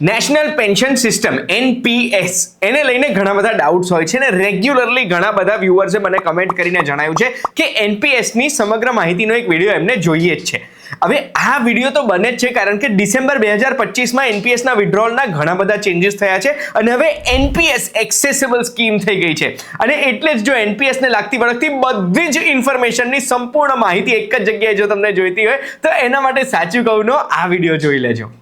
National pension system NPS એને લઈને ઘણા બધા ડાઉટ્સ હોય છે ને રેગ્યુલરલી ઘણા બધા વ્યુઅર્સે મને કમેન્ટ કરીને જણાવ્યું છે કે NPS ની સમગ્ર માહિતીનો એક વિડીયો એમને જોઈએ જ છે. હવે આ વિડીયો તો બને જ છે કારણ કે ડિસેમ્બર 2025માં NPS ના વિડ્રોલના ઘણા બધા ચેન્જીસ થયા છે અને હવે NPS એક્સેસિબલ સ્કીમ થઈ ગઈ છે અને એટલે જ જો NPS ને લાગતી વળગતી બધી જ ઇન્ફોર્મેશનની સંપૂર્ણ માહિતી એક જ જગ્યાએ જો તમને જોઈતી હોય તો એના માટે સાચું કહુંનો આ વિડીયો જોઈ લેજો.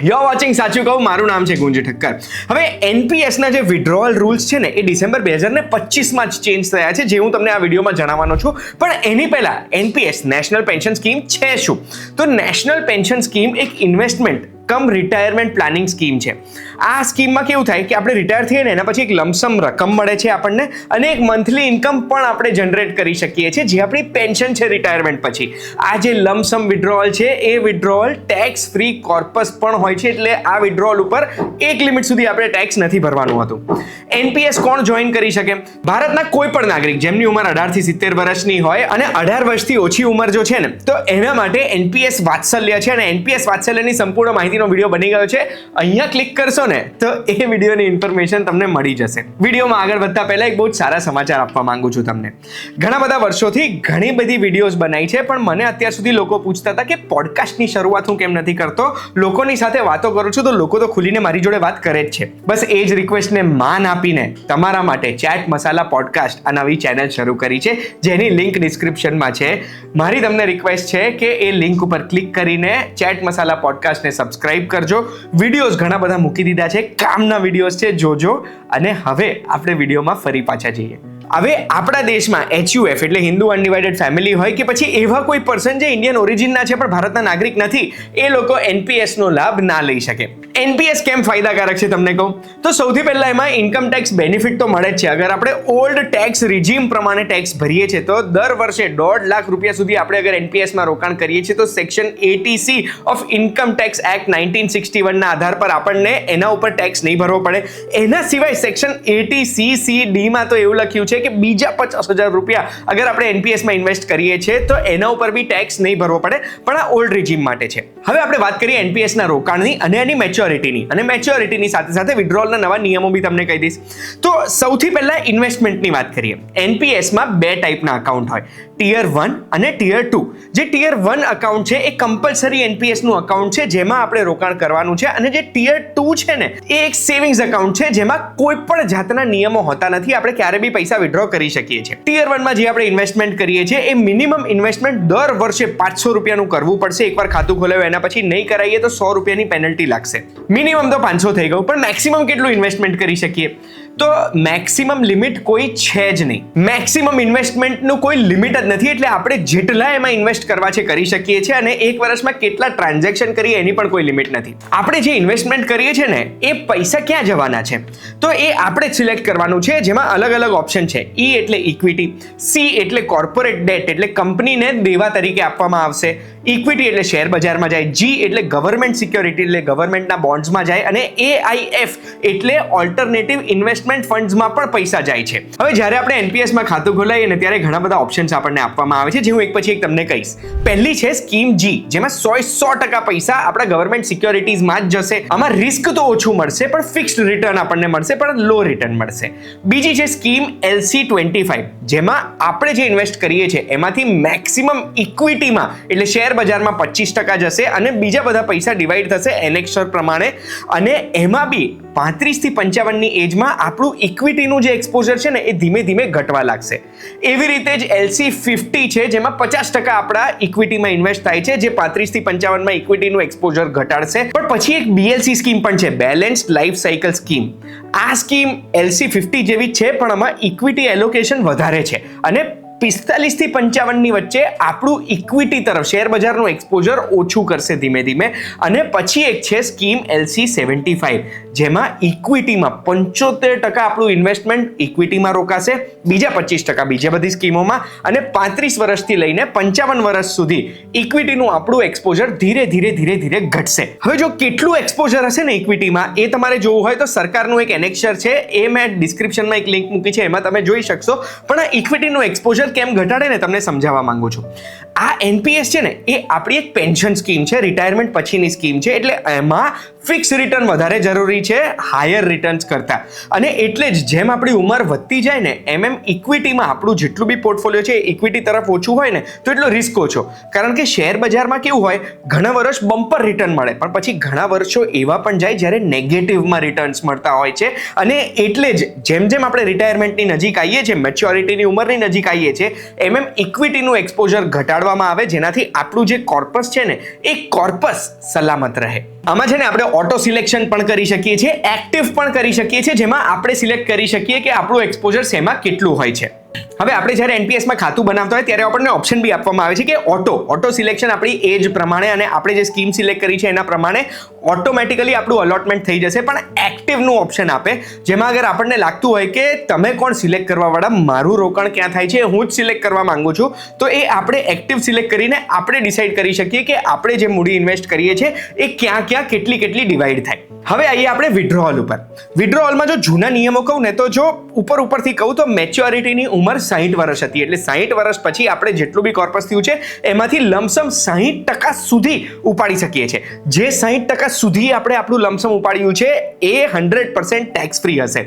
You're watching સાચું કહું, મારું નામ છે ગુંજ ઠક્કર. હવે NPS ના જે વિડ્રોઅલ રૂલ્સ છે ને એ ડિસેમ્બર 2025માં જ ચેન્જ થયા છે જે હું તમને આ વિડીયોમાં જણાવવાનો છું. પણ એની પહેલા NPS નેશનલ પેન્શન સ્કીમ છે શું? તો નેશનલ પેન્શન સ્કીમ એક ઇન્વેસ્ટમેન્ટ કમ રિટાયરમેન્ટ પ્લાનિંગ સ્કીમ છે. આ સ્કીમમાં કેવું થાય કે આપણે રિટાયર થઈએ ને એના પછી એક લમસમ રકમ મળે છે આપણને અને એક મંથલી ઇન્કમ પણ આપણે જનરેટ કરી શકીએ છીએ જે આપણી પેન્શન છે રિટાયરમેન્ટ પછી. આ જે લમસમ વિડ્રોઅલ છે એ વિડ્રોઅલ ટેક્સ ફ્રી કોર્પસ પણ હોય છે એટલે આ વિડ્રોઅલ ઉપર એક લિમિટ સુધી આપણે ટેક્સ નથી ભરવાનું હતું. NPS કોણ જોઈન કરી શકે? ભારતના કોઈ પણ નાગરિક જેમની ઉંમર 18 થી 70 વર્ષની હોય અને 18 વર્ષથી ઓછી ઉંમર જો છે ને તો એના માટે NPS વાત્સલ્ય છે અને NPS વાત્સલ્યની સંપૂર્ણ માહિતી વિડીયો બની ગયો છે. અહીંયા ક્લિક કરશો ને તો એ વિડીયોની ઇન્ફોર્મેશન તમને મળી જશે. વિડીયોમાં આગળ વધતા પહેલા એક બહુ જ સારા સમાચાર આપવા માંગુ છું તમને. ઘણા બધા વર્ષોથી ઘણી બધી વિડીયોઝ બનાવી છે પણ મને અત્યાર સુધી લોકો પૂછતા હતા કે પોડકાસ્ટની શરૂઆત હું કેમ નથી કરતો, લોકોની સાથે વાતો કરું છું તો લોકો તો ખુલીને મારી જોડે વાત કરે જ છે. બસ એ જ રિક્વેસ્ટને માન આપીને તમારા માટે ચેટ મસાલા પોડકાસ્ટ આ નવી ચેનલ શરૂ કરી છે જેની લિંક ડિસ્ક્રિપ્શનમાં છે. મારી તમને રિક્વેસ્ટ છે કે એ લિંક ઉપર ક્લિક કરીને ચેટ મસાલા પોડકાસ્ટને સબસ્ક્રાઇબ કરજો. વિડીયોઝ ઘણા બધા મૂકી દીધા છે, કામના વિડીયોઝ છે, જોજો. અને હવે આપણે વિડીયોમાં ફરી પાછા જઈએ. હવે આપણા દેશમાં HUF એટલે હિન્દુ અનડિવાઇડેડ ફેમિલી હોય કે પછી એવા કોઈ પર્સન જે ઇન્ડિયન ઓરિજિનના છે પણ ભારતના નાગરિક નથી એ લોકો NPS નો લાભ ના લઈ શકે. NPS કેમ ફાયદાકારક છે તમને કહું તો સૌથી પહેલા એમાં ઇન્કમ ટેક્સ બેનિફિટ તો મળે જ છે. અગર આપણે ઓલ્ડ ટેક્સ રિજીમ પ્રમાણે ટેક્સ ભરીએ છીએ તો દર વર્ષે 1.5 લાખ રૂપિયા સુધી આપણે અગર NPS માં રોકાણ કરીએ છીએ તો section 80C of income tax act 1961 ના આધાર પર આપણને એના ઉપર ટેક્સ નહીં ભરવો પડે. એના સિવાય સેક્શન 80C(c)(d) માં તો એવું લખ્યું છે કે બીજા 50,000 રૂપિયા અગર આપણે NPS માં ઇન્વેસ્ટ કરીએ છીએ તો એના ઉપર બી ટેક્સ નહીં ભરવો પડે પણ આ ઓલ્ડ રિજીમ માટે છે. હવે આપણે વાત કરીએ NPS ના રોકાણની અને એની મેચ્યોરિટીની અને મેચ્યોરિટીની સાથે સાથે વિડ્રોલના નવા નિયમો બી તમને કહી દઈશ. તો સૌથી પહેલા ઇન્વેસ્ટમેન્ટની વાત કરીએ. NPS માં બે ટાઈપના અકાઉન્ટ હોય, ટિયર 1 અને ટિયર 2. જે ટિયર 1 અકાઉન્ટ છે એ કમ્પલસરી NPS નું અકાઉન્ટ છે જેમાં આપણે રોકાણ કરવાનું છે અને જે ટિયર 2 છે ને એ એક સેવિંગ્સ અકાઉન્ટ છે જેમાં કોઈ પણ જાતના નિયમો હોતા નથી, આપણે ક્યારે બી પૈસા વિડ્રો કરી શકીએ છીએ. ટિયર 1 માં જે આપણે ઇન્વેસ્ટમેન્ટ કરીએ છીએ એ મિનિમમ ઇન્વેસ્ટમેન્ટ દર વર્ષે 500 રૂપિયાનું કરવું પડશે. એકવાર ખાતું ખોલાવ્યું એના પછી નહીં કરાવીએ તો 100 રૂપિયાની પેનલ્ટી લાગશે. મિનિમમ તો 500 થઈ ગયું પણ મેક્સિમમ કેટલું ઇન્વેસ્ટમેન્ટ કરી શકીએ? તો મેક્સિમમ લિમિટ કોઈ છે જ નહીં. મેક્સિમમ ઇન્વેસ્ટમેન્ટનું કોઈ લિમિટ જ નથી એટલે આપણે જેટલા એમાં ઇન્વેસ્ટ કરવા છે કરી શકીએ છીએ અને એક વર્ષમાં કેટલા ટ્રાન્ઝેક્શન કરીએ એની પણ કોઈ લિમિટ નથી. આપણે જે ઇન્વેસ્ટમેન્ટ કરીએ છીએ ને એ પૈસા ક્યાં જવાના છે તો એ આપણે જ સિલેક્ટ કરવાનું છે જેમાં અલગ અલગ ઓપ્શન છે. E એટલે ઇક્વિટી, C એટલે કોર્પોરેટ ડેટ એટલે કંપનીને દેવા તરીકે આપવામાં આવશે, ઇક્વિટી એટલે શેર બજારમાં જાય, G એટલે ગવર્મેન્ટ સિક્યોરિટી એટલે ગવર્મેન્ટના બોન્ડ્સમાં જાય અને AIF એટલે ઓલ્ટરનેટિવ ઇન્વેસ્ટમેન્ટ ફંડ્સમાં પણ પૈસા જાય છે. હવે જ્યારે આપણે NPS માં ખાતું ખોલાવીએ ને ત્યારે ઘણા બધા ઓપ્શન્સ આપણને આપવામાં આવે છે જે હું એક પછી એક તમને કહીશ. પહેલી છે સ્કીમ G જેમાં 100% પૈસા આપણા ગવર્મેન્ટ સિક્યોરિટીઝમાં જ જશે. આમાં રિસ્ક તો ઓછું મળશે પણ ફિક્સ્ડ રિટર્ન આપણને મળશે પણ લો રિટર્ન મળશે. બીજી છે સ્કીમ LC25 જેમાં આપણે જે ઇન્વેસ્ટ કરીએ છીએ એમાંથી મેક્સિમમ ઇક્વિટીમાં એટલે શેર બજારમાં 25% જશે અને બીજા બધા પૈસા ડિવાઈડ થશે એનેક્સર પ્રમાણે અને એમાં બી 35 થી 55 ની એજમાં આપણું ઇક્વિટીનું જે એક્સપોઝર છે ને એ ધીમે ધીમે ઘટવા લાગશે. એવી રીતે જ LC50 છે જેમાં 50% આપણા ઇક્વિટીમાં ઇન્વેસ્ટ થાય છે જે 35 થી 55 માં ઇક્વિટીનું એક્સપોઝર ઘટાડશે. પણ પછી એક BLC સ્કીમ પણ છે, બેલેન્સ્ડ લાઈફ સાયકલ સ્કીમ. આ સ્કીમ LC50 જેવી જ છે પણ આમાં ઇક્વિટી એલોકેશન વધારે છે અને 45 થી 55 ની વચ્ચે આપણું ઇક્વિટી તરફ શેર બજારનું એક્સપોઝર ઓછું કરશે ધીમે ધીમે. અને પછી એક છે સ્કીમ LC75 જેમાં ઇક્વિટીમાં 75% આપણું ઇન્વેસ્ટમેન્ટ ઇક્વિટીમાં રોકાશે, બીજા 25% બીજા બધી સ્કીમોમાં અને 35 વર્ષથી લઈને 55 વર્ષ સુધી ઇક્વિટીનું આપણું એક્સપોઝર ધીરે ધીરે ઘટશે. હવે જો કેટલું એક્સપોઝર હશે ને ઇક્વિટીમાં એ તમારે જોવું હોય તો સરકારનું એક એનેક્સર છે એ મેં ડિસ્ક્રિપ્શનમાં એક લિંક મૂકી છે એમાં તમે જોઈ શકશો. પણ આ ઇક્વિટીનું એક્સપોઝર એક્સપોઝર કેમ ઘટાડે ને તમને સમજાવવા માંગુ છું. આ એનપીએસ છે ને એ આપણી એક પેન્શન સ્કીમ છે, રિટાયરમેન્ટ પછીની સ્કીમ છે, એટલે એમાં ફિક્સ રિટર્ન વધારે જરૂરી છે હાયર રિટર્ન્સ કરતાં. અને એટલે જ જેમ આપણી ઉંમર વધતી જાય ને એમ ઇક્વિટીમાં આપણું જેટલું બી પોર્ટફોલિયો છે ઇક્વિટી તરફ ઓછું હોય ને તો એટલો રિસ્ક ઓછો. કારણ કે શેર બજારમાં કેવું હોય, ઘણા વર્ષ બમ્પર રિટર્ન મળે પણ પછી ઘણા વર્ષો એવા પણ જાય જ્યારે નેગેટિવમાં રિટર્ન્સ મળતા હોય છે. અને એટલે જ જેમ જેમ આપણે રિટાયરમેન્ટની નજીક આવીએ છીએ, મેચ્યોરિટીની ઉંમરની નજીક આવીએ છીએ, એમ ઇક્વિટીનું એક્સપોઝર ઘટાડવામાં આવે, જેનાથી આપણું જે કોર્પસ છે ને એ કોર્પસ સલામત રહે. આમાં છે ને આપણે ઓટો સિલેક્શન પણ કરી શકીએ છીએ, એક્ટિવ પણ કરી શકીએ છીએ, જેમાં આપણે સિલેક્ટ કરી શકીએ કે આપણું એક્સપોઝર શેમાં કેટલું હોય છે. હવે આપણે જ્યારે એનપીએસમાં ખાતું બનાવતા હોય ત્યારે આપણને ઓપ્શન બી આપવામાં આવે છે કે ઓટો સિલેક્શન આપણી એજ પ્રમાણે અને આપણે જે સ્કીમ સિલેક્ટ કરી છે એના પ્રમાણે ઓટોમેટિકલી આપણું અલોટમેન્ટ થઈ જશે. પણ એક્ટિવનું ઓપ્શન આપે, જેમાં અગર આપણને લાગતું હોય કે તમે કોણ સિલેક્ટ કરવાવાળા, મારું રોકાણ ક્યાં થાય છે હું જ સિલેક્ટ કરવા માંગુ છું, તો એ આપણે એક્ટિવ સિલેક્ટ કરીને આપણે ડિસાઈડ કરી શકીએ કે આપણે જે મૂડી ઇન્વેસ્ટ કરીએ છીએ એ ક્યાં ક્યાં કેટલી ડિવાઈડ થાય. હવે આવીએ આપણે વિડ્રોઅલ ઉપર. વિડ્રોઅલમાં જો જૂના નિયમો કહું ને તો જો ઉપરથી કહું તો મેચ્યોરિટીની ઉંમર 60 વર્ષ હતી, એટલે 60 વર્ષ પછી આપણે જેટલું બી કોર્પસ થયું છે એમાંથી લમસમ 60% સુધી ઉપાડી શકીએ છીએ. જે 60% સુધી આપણે આપણું લમસમ ઉપાડ્યું છે એ 100% ટેક્સ ફ્રી હશે.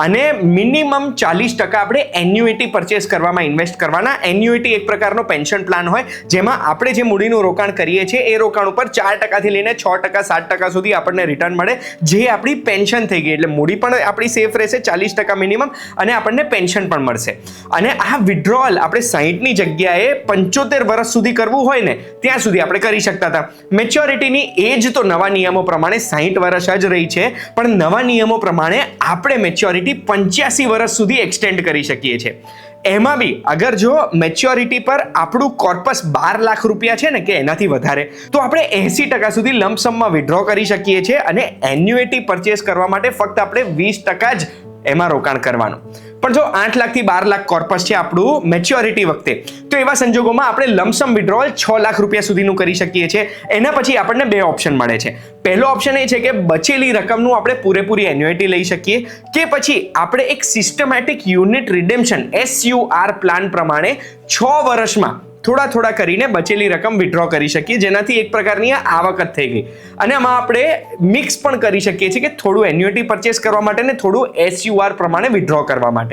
અને મિનિમમ 40% આપણે એન્યુઇટી પરચેસ કરવામાં ઇન્વેસ્ટ કરવાના. એન્યુઇટી એક પ્રકારનો પેન્શન પ્લાન હોય જેમાં આપણે જે મૂડીનું રોકાણ કરીએ છીએ એ રોકાણ ઉપર 4% થી લઈને 6%, 7% સુધી આપણને રિટર્ન મળે, જે આપણી પેન્શન થઈ ગઈ. એટલે મૂડી પણ આપણી સેફ રહેશે 40% મિનિમમ, અને આપણને પેન્શન પણ મળશે. અને આ વિડ્રોઅલ આપણે 60ની જગ્યાએ 75 વર્ષ સુધી કરવું હોય ને ત્યાં સુધી આપણે કરી શકતા હતા. મેચ્યોરિટીની એજ તો નવા નિયમો પ્રમાણે 60 વર્ષ જ રહી છે, પણ નવા નિયમો પ્રમાણે આપણે મેચ્યોરિટી 85 વર્ષ સુધી એક્સટેન્ડ કરી શકીએ છીએ. એમાં બી અગર જો મેચ્યોરિટી પર આપણું કોર્પસ 12 લાખ રૂપિયા છે ને કે એનાથી વધારે, તો આપણે 80% સુધી લમસમમાં વિડ્રો કરી શકીએ છીએ. અને એન્યુઇટી પરચેસ કરવા માટે ફક્ત આપણે 20% જ એમાં રોકાણ કરવાનું. પણ જો 8 લાખથી 12 લાખ કોર્પસ છે આપણું મેચ્યોરિટી વખતે, તો એવા સંજોગોમાં આપણે લમસમ વિડ્રોઅલ 6 લાખ રૂપિયા સુધીનું કરી શકીએ છીએ. એના પછી આપણને 2 ઓપ્શન મળે છે. પહેલો ઓપ્શન એ છે કે બચેલી રકમનું આપણે પૂરેપૂરી એન્યુઇટી લઈ શકીએ, કે પછી આપણે એક સિસ્ટમેટિક યુનિટ રિડેમ્પશન SUR પ્લાન પ્રમાણે 6 વર્ષમાં થોડા કરીને બચેલી રકમ વિડ્રો કરી શકીએ, જેનાથી એક પ્રકારની આવક જ થઈ ગઈ. અને આમાં આપણે મિક્સ પણ કરી શકીએ છીએ કે થોડું એન્યુઇટી પરચેસ કરવા માટે ને થોડું SUR પ્રમાણે વિડ્રો કરવા માટે.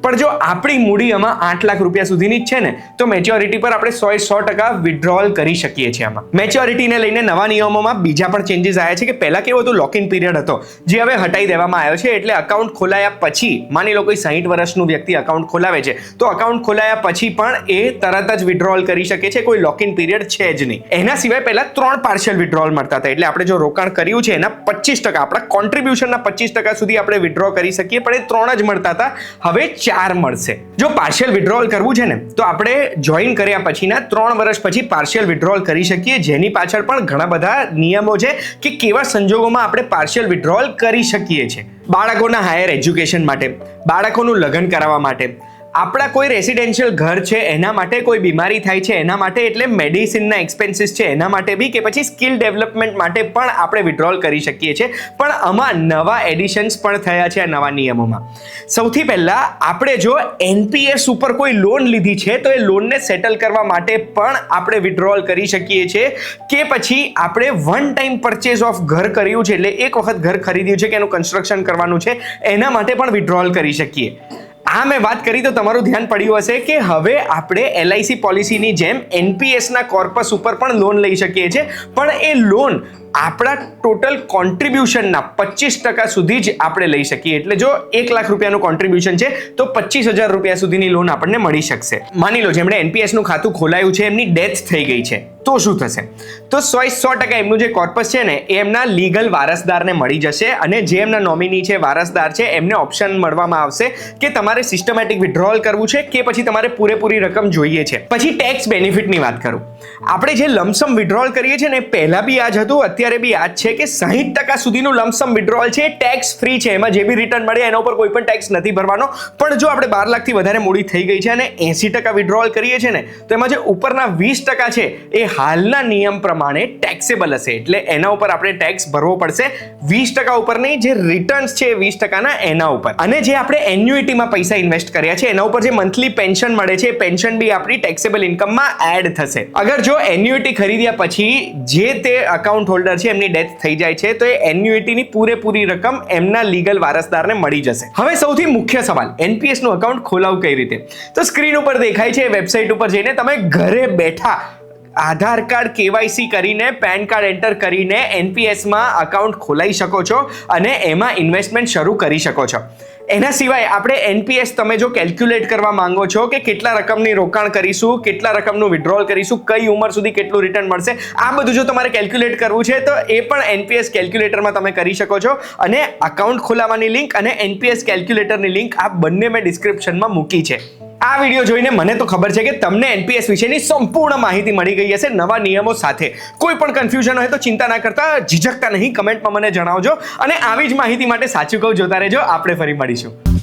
પણ જો આપણી મૂડી આમાં 8 લાખ રૂપિયા સુધીની જ છે ને તો મેચ્યોરિટી પર આપણે 100% વિડ્રોઅલ કરી શકીએ છીએ. આમાં મેચ્યોરિટીને લઈને નવા નિયમોમાં બીજા પણ ચેન્જીસ આવ્યા છે કે પહેલા કેવો હતો, લોક ઇન પીરિયડ હતો, જે હવે હટાવી દેવામાં આવ્યો છે. એટલે અકાઉન્ટ ખોલાયા પછી, માની લો કોઈ 60 વર્ષનું વ્યક્તિ અકાઉન્ટ ખોલાવે છે, તો અકાઉન્ટ ખોલાયા પછી પણ એ તરત જ વિડ્રો કરી શકે છે, કોઈ લોક ઇન પીરિયડ છે જ નહીં. એના સિવાય પહેલા 3 પાર્શિયલ વિડ્રોઅલ મળતા હતા, એટલે આપણે જો રોકાણ કર્યું છે એના 25%, આપણા કોન્ટ્રીબ્યુશનના 25% સુધી આપણે વિડ્રો કરી શકીએ, પણ એ 3 જ મળતા હતા, હવે 4 મળશે. જો પાર્શિયલ વિડ્રોઅલ કરવું છે ને તો આપણે જોઈન કર્યા પછીના 3 વર્ષ પછી પાર્શિયલ વિડ્રોઅલ કરી શકીએ, જેની પાછળ પણ ઘણા બધા નિયમો છે કે કેવા સંજોગોમાં આપણે પાર્શિયલ વિડ્રોઅલ કરી શકીએ છીએ. બાળકોના હાયર એજ્યુકેશન માટે, બાળકોનું લગ્ન કરાવવા માટે, આપણા કોઈ રેસિડેન્શિયલ ઘર છે એના માટે, કોઈ બીમારી થાય છે એના માટે, એટલે મેડિસિનના એક્સપેન્સીસ છે એના માટે બી, કે પછી સ્કિલ ડેવલપમેન્ટ માટે પણ આપણે વિડ્રોઅલ કરી શકીએ છીએ. પણ આમાં નવા એડિશન્સ પણ થયા છે આ નવા નિયમોમાં. સૌથી પહેલા આપણે જો એનપીએસ ઉપર કોઈ લોન લીધી છે તો એ લોનને સેટલ કરવા માટે પણ આપણે વિડ્રોઅલ કરી શકીએ છીએ, કે પછી આપણે વન ટાઈમ પરચેઝ ઓફ ઘર કર્યું છે, એટલે એક વખત ઘર ખરીદ્યું છે કે એનું કન્સ્ટ્રક્શન કરવાનું છે, એના માટે પણ વિડ્રોઅલ કરી શકીએ. આ મેં વાત કરી તો તમારું ધ્યાન પડ્યું હશે કે હવે આપણે LIC પોલિસીની જેમ એનપીએસના કોર્પસ ઉપર પણ લોન લઈ શકીએ છીએ, પણ એ લોન આપણા ટોટલ કોન્ટ્રીબ્યુશનના 25% સુધી જ આપણે લઈ શકીએ. એટલે જો 1 લાખ રૂપિયાનું કોન્ટ્રીબ્યુશન છે તો 25,000 રૂપિયા સુધીની લોન આપણને મળી શકશે. માની લો જેમણે એનપીએસનું ખાતું ખોલાયું છે એમની ડેથ થઈ ગઈ છે, તો શું થશે? તો 100% એમનું જે કોર્પસ છે ને એ એમના લીગલ વારસદારને મળી જશે, અને જે એમના નોમિની છે, વારસદાર છે, એમને ઓપ્શન મળવામાં આવશે કે તમારે સિસ્ટમેટિક વિડ્રોઅલ કરવું છે કે પછી તમારે પૂરેપૂરી રકમ જોઈએ છે. પછી ટેક્સ બેનિફિટની વાત કરું. આપણે જે લમસમ વિડ્રોઅલ કરીએ છીએ ને પહેલા બી આ જ હતું, અત્યારે બી આ જ છે કે 60% સુધીનું લમસમ વિડ્રોઅલ છે, ટેક્સ ફ્રી છે. એમાં જે બી રિટર્ન મળે એના ઉપર કોઈ પણ ટેક્સ નથી ભરવાનો. પણ જો આપણે 12 લાખથી વધારે મૂડી થઈ ગઈ છે અને 80% વિડ્રોઅલ કરીએ છીએ ને તો એમાં જે ઉપરના 20% છે એ હાલના નિયમ પ્રમાણે ટેક્સ ટેક્સેબલ હશે, એટલે એના ઉપર આપણે ટેક્સ ભરવો પડશે 20% ઉપર નહીં, જે રિટર્ન્સ છે 20%ના એના ઉપર. અને જે આપણે એન્યુઇટીમાં પૈસા ઇન્વેસ્ટ કર્યા છે એના ઉપર જે મંથલી પેન્શન મળે છે, પેન્શન બી આપણી ટેક્સેબલ ઇન્કમમાં એડ થશે. અગર જો એન્યુઇટી ખરીદ્યા પછી જે તે અકાઉન્ટ હોલ્ડર છે એમની ડેથ થઈ જાય છે તો એ એન્યુઇટીની પૂરેપૂરી રકમ એમના લીગલ વારસદારને મળી જશે. હવે સૌથી મુખ્ય સવાલ, એનપીએસ નું અકાઉન્ટ ખોલાવવું કઈ રીતે? તો સ્ક્રીન ઉપર દેખાય છે વેબસાઇટ ઉપર જઈને તમે ઘરે બેઠા આધાર કાર્ડ કેવાયસી કરીને, પેન કાર્ડ એન્ટર કરીને એનપીએસમાં અકાઉન્ટ ખોલાવી શકો છો અને એમાં ઇન્વેસ્ટમેન્ટ શરૂ કરી શકો છો. એના સિવાય આપણે એનપીએસ તમે જો કેલ્ક્યુલેટ કરવા માંગો છો કે કેટલા રકમની રોકાણ કરીશું, કેટલા રકમનું વિડ્રોલ કરીશું, કઈ ઉંમર સુધી કેટલું રિટર્ન મળશે, આ બધું જો તમારે કેલ્ક્યુલેટ કરવું છે તો એ પણ એનપીએસ કેલ્ક્યુલેટરમાં તમે કરી શકો છો. અને અકાઉન્ટ ખોલાવવાની લિંક અને એનપીએસ કેલ્ક્યુલેટરની લિંક આ બંને મેં ડિસ્ક્રિપ્શનમાં મૂકી છે. આ વિડીયો જોઈને મને તો ખબર છે કે તમને એનપીએસ વિશેની સંપૂર્ણ માહિતી મળી ગઈ હશે નવા નિયમો સાથે. કોઈ પણ કન્ફ્યુઝન હોય તો ચિંતા ના કરતા, ઝીઝકતા નહીં, કમેન્ટમાં મને જણાવજો. અને આવી જ માહિતી માટે સાચું કહું જોતા રહેજો. આપણે ફરી મળીશું.